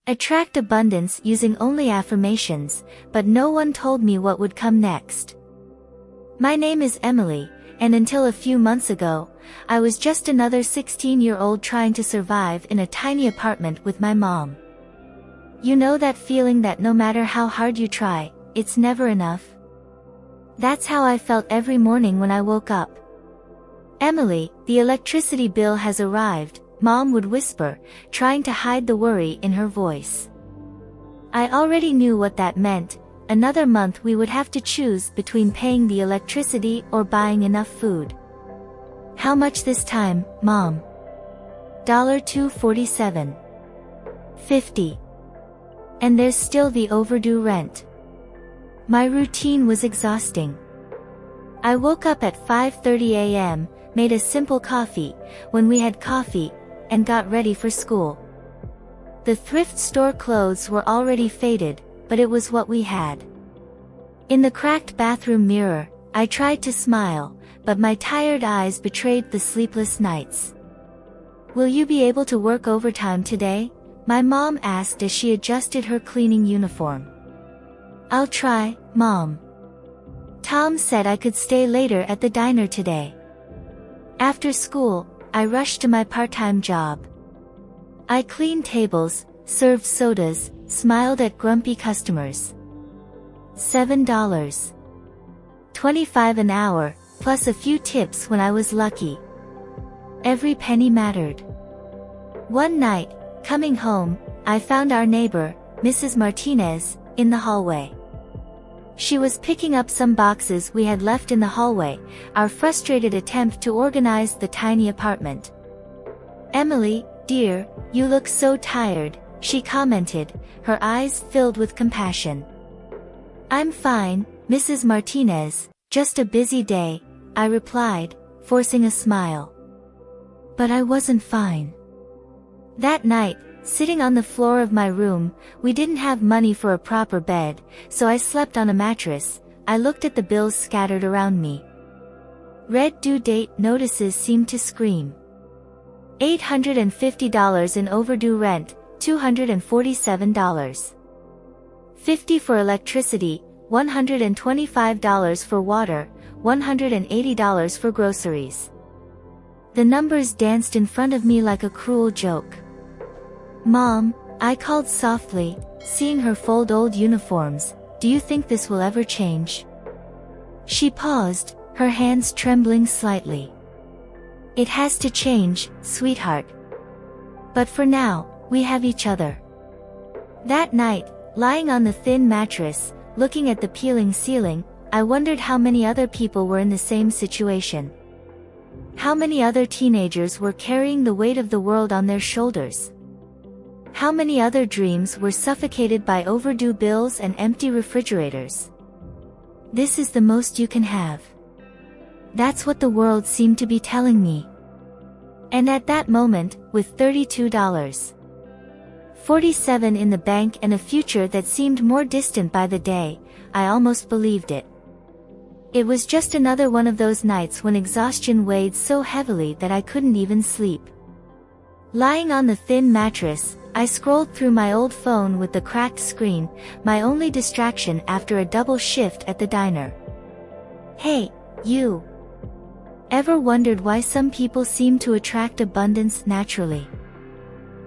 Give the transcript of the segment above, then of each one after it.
Attract abundance using only affirmations, but no one told me what would come next. My name is Emily, and until a few months ago, I was just another 16-year-old trying to survive in a tiny apartment with my mom. You know that feeling that no matter how hard you try, it's never enough? That's how I felt every morning when I woke up. "Emily, the electricity bill has arrived," Mom would whisper, trying to hide the worry in her voice. I already knew what that meant. Another month we would have to choose between paying the electricity or buying enough food. "How much this time, Mom?" $247. $50. And there's still the overdue rent. My routine was exhausting. I woke up at 5:30 a.m., made a simple coffee, when we had coffee, and got ready for school. The thrift store clothes were already faded, but it was what we had. In the cracked bathroom mirror, I tried to smile, but my tired eyes betrayed the sleepless nights. "Will you be able to work overtime today?" my mom asked as she adjusted her cleaning uniform. "I'll try, Mom." Tom said I could stay later at the diner today. After school, I rushed to my part-time job. I cleaned tables, served sodas, smiled at grumpy customers. $7.25 an hour, plus a few tips when I was lucky. Every penny mattered. One night, coming home, I found our neighbor, Mrs. Martinez, in the hallway. She was picking up some boxes we had left in the hallway, our frustrated attempt to organize the tiny apartment. "Emily, dear, you look so tired," she commented, her eyes filled with compassion. "I'm fine, Mrs. Martinez, just a busy day," I replied, forcing a smile. But I wasn't fine. That night, sitting on the floor of my room, we didn't have money for a proper bed, so I slept on a mattress. I looked at the bills scattered around me. Red due date notices seemed to scream. $850 in overdue rent, $247. $50 for electricity, $125 for water, $180 for groceries. The numbers danced in front of me like a cruel joke. "Mom," I called softly, seeing her fold old uniforms, "do you think this will ever change?" She paused, her hands trembling slightly. "It has to change, sweetheart. But for now, we have each other." That night, lying on the thin mattress, looking at the peeling ceiling, I wondered how many other people were in the same situation. How many other teenagers were carrying the weight of the world on their shoulders? How many other dreams were suffocated by overdue bills and empty refrigerators? "This is the most you can have." That's what the world seemed to be telling me. And at that moment, with $32.47 in the bank and a future that seemed more distant by the day, I almost believed it. It was just another one of those nights when exhaustion weighed so heavily that I couldn't even sleep. Lying on the thin mattress, I scrolled through my old phone with the cracked screen, my only distraction after a double shift at the diner. "Hey, you! Ever wondered why some people seem to attract abundance naturally?"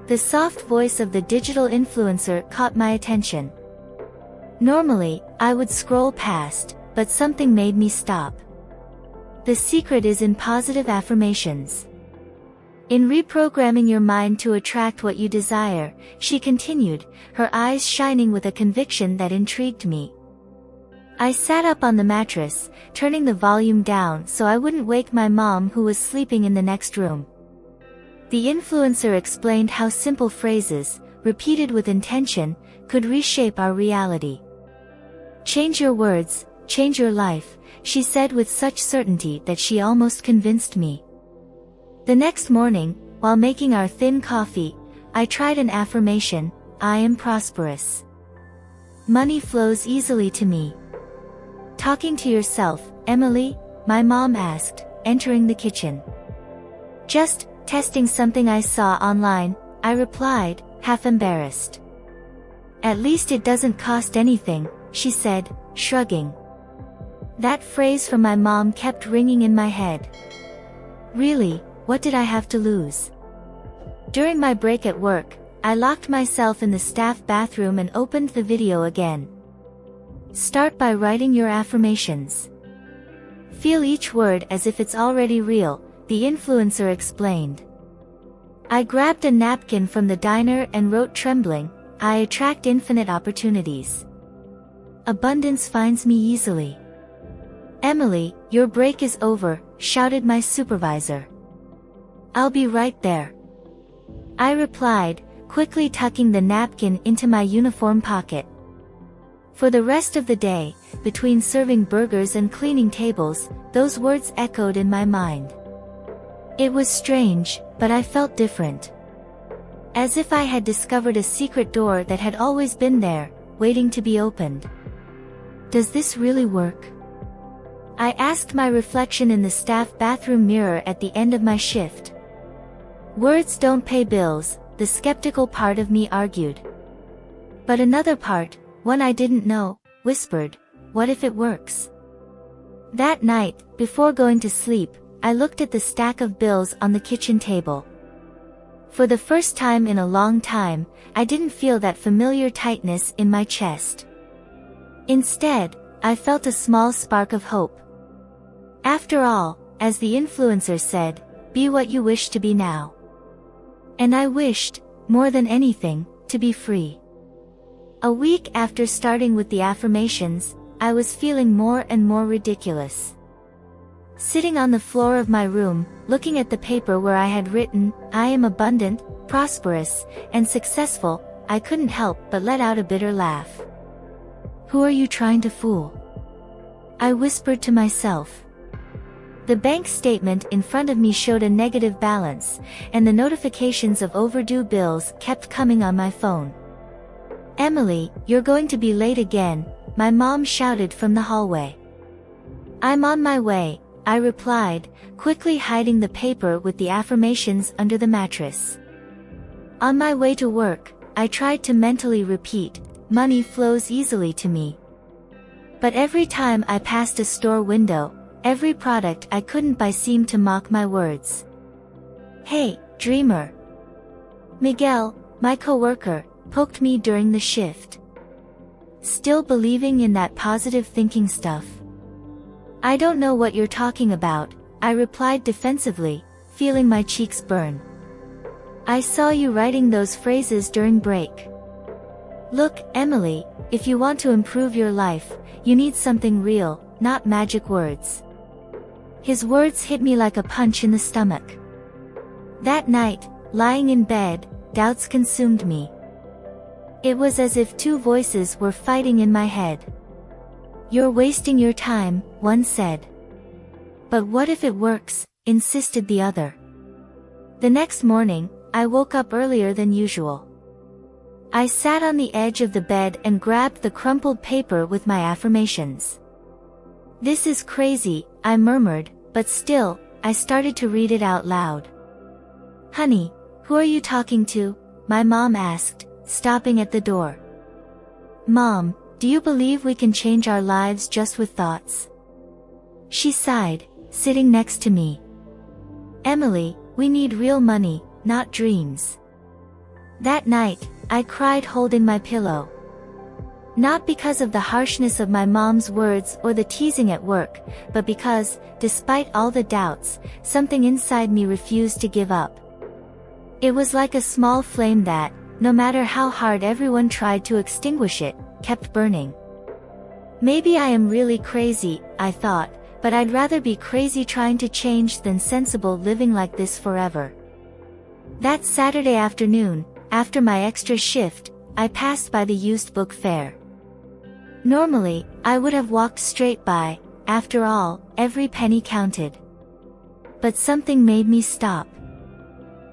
The soft voice of the digital influencer caught my attention. Normally, I would scroll past, but something made me stop. The secret is in positive affirmations. In reprogramming your mind to attract what you desire, she continued, her eyes shining with a conviction that intrigued me. I sat up on the mattress, turning the volume down so I wouldn't wake my mom who was sleeping in the next room. The influencer explained how simple phrases, repeated with intention, could reshape our reality. "Change your words, change your life," she said with such certainty that she almost convinced me. The next morning, while making our thin coffee, I tried an affirmation, "I am prosperous. Money flows easily to me." "Talking to yourself, Emily?" my mom asked, entering the kitchen. "Just testing something I saw online," I replied, half embarrassed. At least it doesn't cost anything, she said, shrugging. That phrase from my mom kept ringing in my head. Really, what did I have to lose? During my break at work, I locked myself in the staff bathroom and opened the video again. Start by writing your affirmations. Feel each word as if it's already real, the influencer explained. I grabbed a napkin from the diner and wrote, trembling, I attract infinite opportunities. Abundance finds me easily. Emily, your break is over, shouted my supervisor. I'll be right there. I replied, quickly tucking the napkin into my uniform pocket. For the rest of the day, between serving burgers and cleaning tables, those words echoed in my mind. It was strange, but I felt different. As if I had discovered a secret door that had always been there, waiting to be opened. Does this really work? I asked my reflection in the staff bathroom mirror at the end of my shift. Words don't pay bills, the skeptical part of me argued. But another part, one I didn't know, whispered, what if it works? That night, before going to sleep, I looked at the stack of bills on the kitchen table. For the first time in a long time, I didn't feel that familiar tightness in my chest. Instead, I felt a small spark of hope. After all, as the influencer said, be what you wish to be now. And I wished, more than anything, to be free. A week after starting with the affirmations, I was feeling more and more ridiculous. Sitting on the floor of my room, looking at the paper where I had written, I am abundant, prosperous, and successful, I couldn't help but let out a bitter laugh. Who are you trying to fool? I whispered to myself. The bank statement in front of me showed a negative balance, and the notifications of overdue bills kept coming on my phone. Emily, you're going to be late again, my mom shouted from the hallway. I'm on my way, I replied, quickly hiding the paper with the affirmations under the mattress. On my way to work, I tried to mentally repeat, money flows easily to me. But every time I passed a store window, every product I couldn't buy seemed to mock my words. Hey, dreamer. Miguel, my coworker, poked me during the shift. Still believing in that positive thinking stuff? I don't know what you're talking about, I replied defensively, feeling my cheeks burn. I saw you writing those phrases during break. Look, Emily, if you want to improve your life, you need something real, not magic words. His words hit me like a punch in the stomach. That night, lying in bed, doubts consumed me. It was as if two voices were fighting in my head. You're wasting your time, one said. But what if it works, insisted the other. The next morning, I woke up earlier than usual. I sat on the edge of the bed and grabbed the crumpled paper with my affirmations. This is crazy, I murmured, but still, I started to read it out loud. Honey, who are you talking to? My mom asked, stopping at the door. Mom, do you believe we can change our lives just with thoughts? She sighed, sitting next to me. Emily, we need real money, not dreams. That night, I cried holding my pillow. Not because of the harshness of my mom's words or the teasing at work, but because, despite all the doubts, something inside me refused to give up. It was like a small flame that, no matter how hard everyone tried to extinguish it, kept burning. Maybe I am really crazy, I thought, but I'd rather be crazy trying to change than sensible living like this forever. That Saturday afternoon, after my extra shift, I passed by the used book fair. Normally, I would have walked straight by, after all, every penny counted. But something made me stop.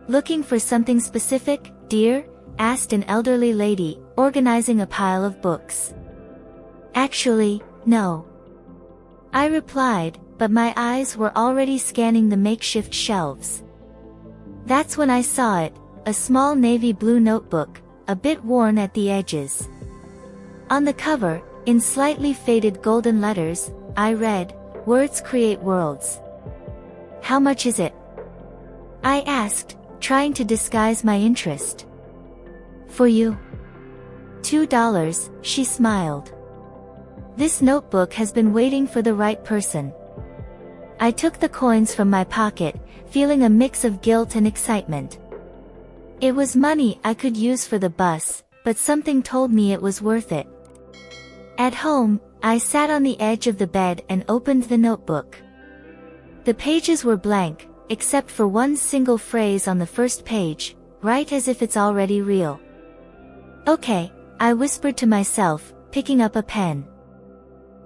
Looking for something specific, dear? Asked an elderly lady, organizing a pile of books. Actually, no. I replied, but my eyes were already scanning the makeshift shelves. That's when I saw it, a small navy blue notebook, a bit worn at the edges. On the cover, in slightly faded golden letters, I read, "Words create worlds." "How much is it?" I asked, trying to disguise my interest. "For you?" $2, she smiled. "This notebook has been waiting for the right person." I took the coins from my pocket, feeling a mix of guilt and excitement. It was money I could use for the bus, but something told me it was worth it. At home, I sat on the edge of the bed and opened the notebook. The pages were blank, except for one single phrase on the first page, "Write as if it's already real." "Okay," I whispered to myself, picking up a pen.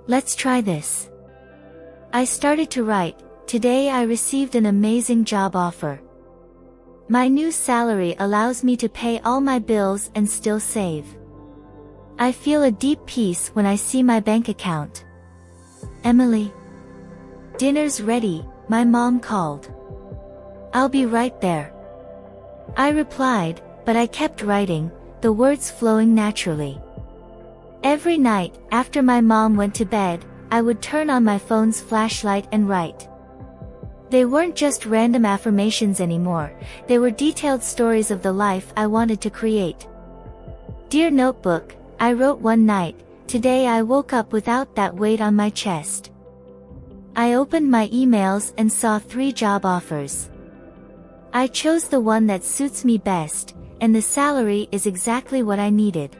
"Let's try this." I started to write. Today I received an amazing job offer. My new salary allows me to pay all my bills and still save. I feel a deep peace when I see my bank account. "Emily, dinner's ready," my mom called. "I'll be right there." I replied, but I kept writing, the words flowing naturally. Every night, after my mom went to bed, I would turn on my phone's flashlight and write. They weren't just random affirmations anymore, they were detailed stories of the life I wanted to create. "Dear notebook," I wrote one night, "today I woke up without that weight on my chest." I opened my emails and saw 3 job offers. I chose the one that suits me best, and the salary is exactly what I needed.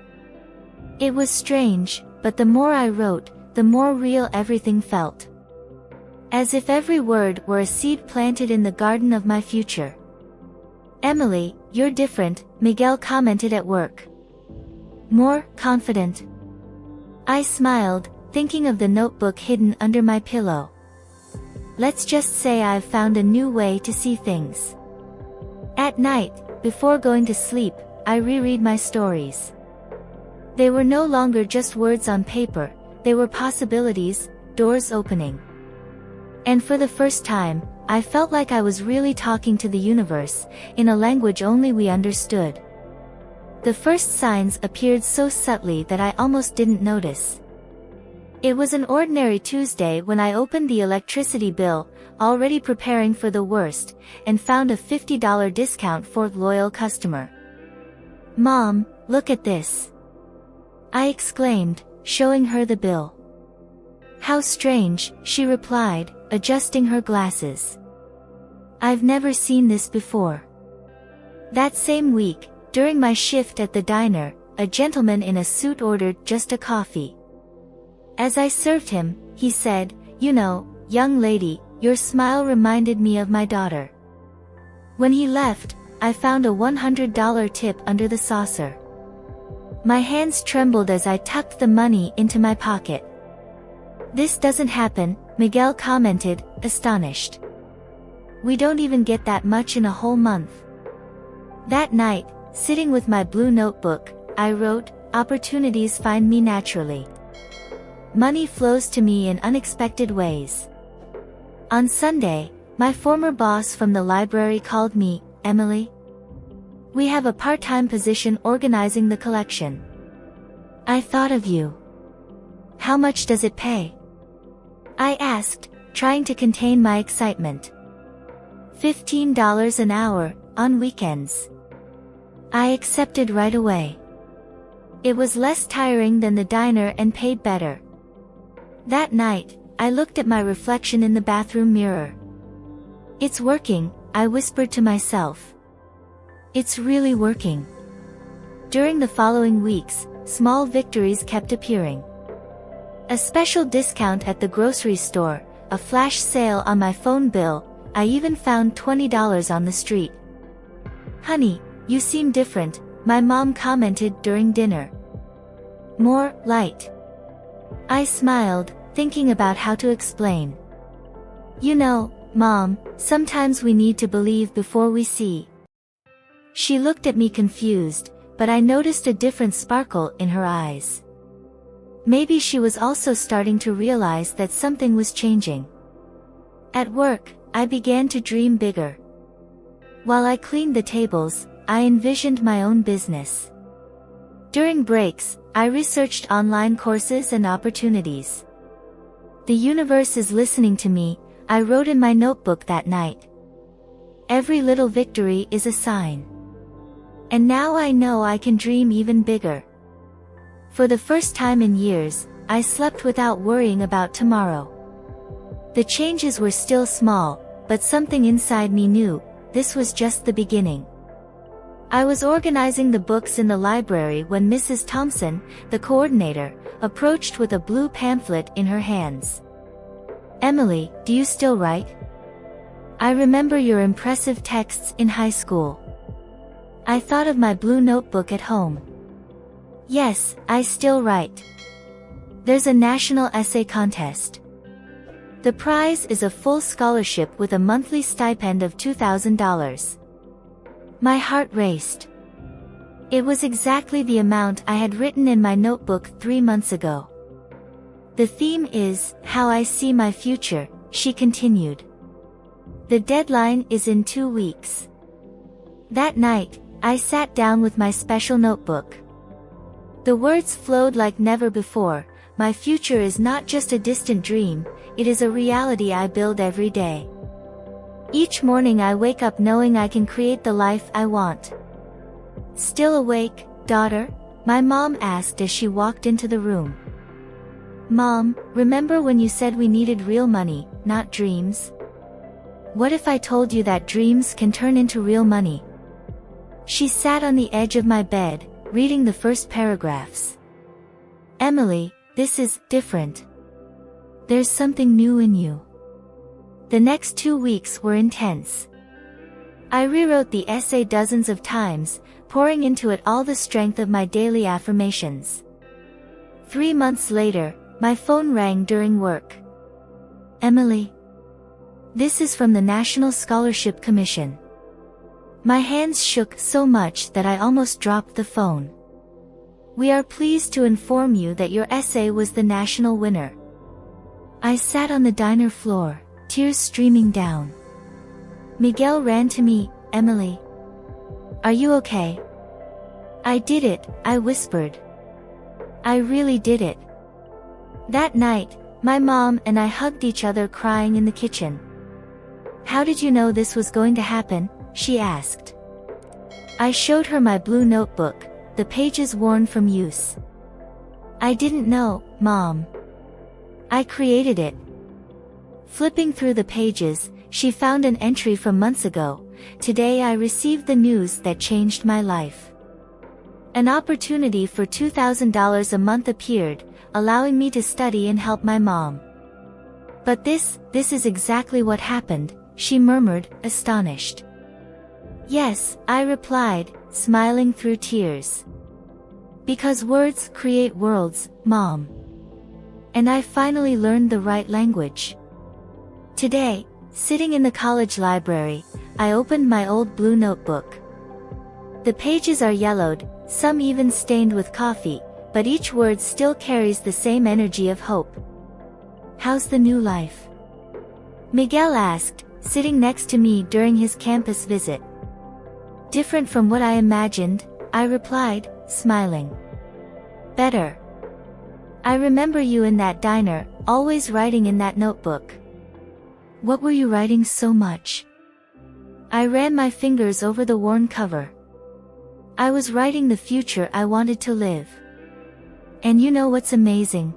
It was strange, but the more I wrote, the more real everything felt. As if every word were a seed planted in the garden of my future. "Emily, you're different," Miguel commented at work. "More confident." I smiled, thinking of the notebook hidden under my pillow. Let's just say I've found a new way to see things. At night, before going to sleep, I reread my stories. They were no longer just words on paper, they were possibilities, doors opening. And for the first time, I felt like I was really talking to the universe, in a language only we understood. The first signs appeared so subtly that I almost didn't notice. It was an ordinary Tuesday when I opened the electricity bill, already preparing for the worst, and found a $50 discount for loyal customer. "Mom, look at this!" I exclaimed, showing her the bill. "How strange," she replied, adjusting her glasses. "I've never seen this before." That same week, during my shift at the diner, a gentleman in a suit ordered just a coffee. As I served him, he said, "You know, young lady, your smile reminded me of my daughter." When he left, I found a $100 tip under the saucer. My hands trembled as I tucked the money into my pocket. "This doesn't happen," Miguel commented, astonished. "We don't even get that much in a whole month." That night, sitting with my blue notebook, I wrote, "Opportunities find me naturally. Money flows to me in unexpected ways." On Sunday, my former boss from the library called me, "Emily, we have a part-time position organizing the collection. I thought of you. How much does it pay?" I asked, trying to contain my excitement. $15 an hour, on weekends." I accepted right away. It was less tiring than the diner and paid better. That night, I looked at my reflection in the bathroom mirror. "It's working," I whispered to myself. "It's really working." During the following weeks, small victories kept appearing. A special discount at the grocery store, a flash sale on my phone bill, I even found $20 on the street. "Honey, you seem different," my mom commented during dinner. "More light." I smiled, thinking about how to explain. "You know, Mom, sometimes we need to believe before we see." She looked at me confused, but I noticed a different sparkle in her eyes. Maybe she was also starting to realize that something was changing. At work, I began to dream bigger. While I cleaned the tables, I envisioned my own business. During breaks, I researched online courses and opportunities. The universe is listening to me, I wrote in my notebook that night. Every little victory is a sign. And now I know I can dream even bigger. For the first time in years, I slept without worrying about tomorrow. The changes were still small, but something inside me knew, this was just the beginning. I was organizing the books in the library when Mrs. Thompson, the coordinator, approached with a blue pamphlet in her hands. "Emily, do you still write? I remember your impressive texts in high school." I thought of my blue notebook at home. "Yes, I still write. There's a national essay contest. The prize is a full scholarship with a monthly stipend of $2,000. My heart raced. It was exactly the amount I had written in my notebook 3 months ago. "The theme is, how I see my future," she continued. "The deadline is in 2 weeks." That night, I sat down with my special notebook. The words flowed like never before. My future is not just a distant dream, it is a reality I build every day. Each morning I wake up knowing I can create the life I want. "Still awake, daughter?" my mom asked as she walked into the room. "Mom, remember when you said we needed real money, not dreams? What if I told you that dreams can turn into real money?" She sat on the edge of my bed, reading the first paragraphs. "Emily, this is different. There's something new in you." The next 2 weeks were intense. I rewrote the essay dozens of times, pouring into it all the strength of my daily affirmations. 3 months later, my phone rang during work. "Emily. This is from the National Scholarship Commission." My hands shook so much that I almost dropped the phone. "We are pleased to inform you that your essay was the national winner." I sat on the diner floor, tears streaming down. Miguel ran to me. "Emily. Are you okay?" "I did it," I whispered. "I really did it." That night, my mom and I hugged each other crying in the kitchen. "How did you know this was going to happen?" she asked. I showed her my blue notebook, the pages worn from use. "I didn't know, Mom. I created it." Flipping through the pages, she found an entry from months ago. "Today I received the news that changed my life. An opportunity for $2,000 a month appeared, allowing me to study and help my mom." "But this is exactly what happened," she murmured, astonished. "Yes," I replied, smiling through tears. "Because words create worlds, Mom. And I finally learned the right language." Today, sitting in the college library, I opened my old blue notebook. The pages are yellowed, some even stained with coffee, but each word still carries the same energy of hope. "How's the new life?" Miguel asked, sitting next to me during his campus visit. "Different from what I imagined," I replied, smiling. "Better. I remember you in that diner, always writing in that notebook." "What were you writing so much?" I ran my fingers over the worn cover. "I was writing the future I wanted to live. And you know what's amazing?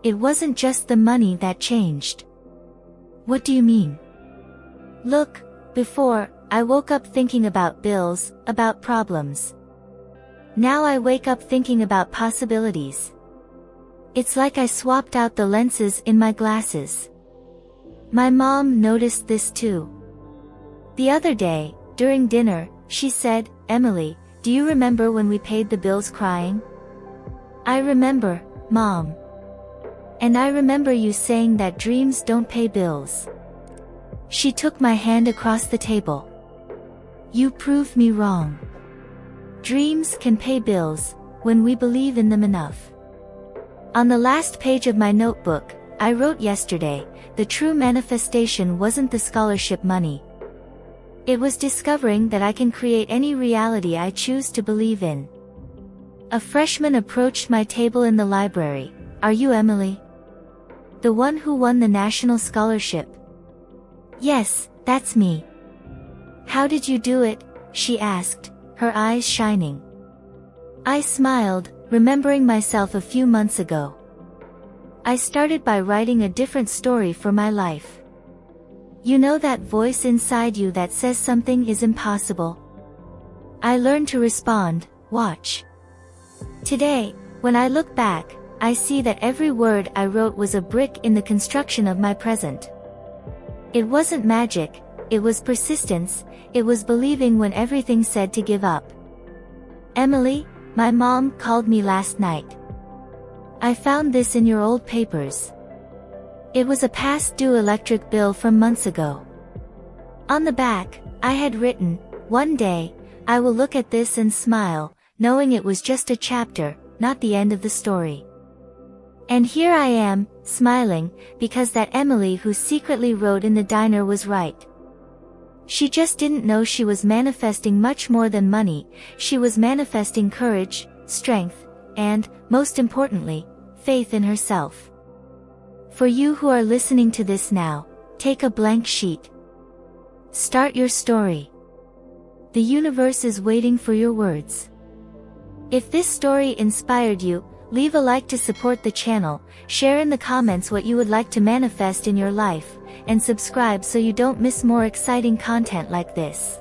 It wasn't just the money that changed." "What do you mean?" "Look, before, I woke up thinking about bills, about problems. Now I wake up thinking about possibilities. It's like I swapped out the lenses in my glasses." My mom noticed this too. The other day, during dinner, she said, "Emily, do you remember when we paid the bills crying?" "I remember, Mom. And I remember you saying that dreams don't pay bills." She took my hand across the table. "You proved me wrong. Dreams can pay bills, when we believe in them enough." On the last page of my notebook, I wrote yesterday, the true manifestation wasn't the scholarship money. It was discovering that I can create any reality I choose to believe in. A freshman approached my table in the library. Are you Emily? The one who won the national scholarship? Yes, that's me. How did you do it? She asked, her eyes shining. I smiled, remembering myself a few months ago. I started by writing a different story for my life. You know that voice inside you that says something is impossible? I learned to respond, watch. Today, when I look back, I see that every word I wrote was a brick in the construction of my present. It wasn't magic, it was persistence, it was believing when everything said to give up. Emily, my mom called me last night. I found this in your old papers. It was a past due electric bill from months ago. On the back, I had written, one day, I will look at this and smile, knowing it was just a chapter, not the end of the story. And here I am, smiling, because that Emily who secretly wrote in the diner was right. She just didn't know she was manifesting much more than money, she was manifesting courage, strength, and, most importantly, faith in herself. For you who are listening to this now, take a blank sheet. Start your story. The universe is waiting for your words. If this story inspired you, leave a like to support the channel, share in the comments what you would like to manifest in your life, and subscribe so you don't miss more exciting content like this.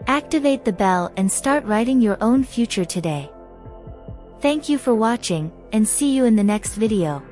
Activate the bell and start writing your own future today. Thank you for watching, and see you in the next video.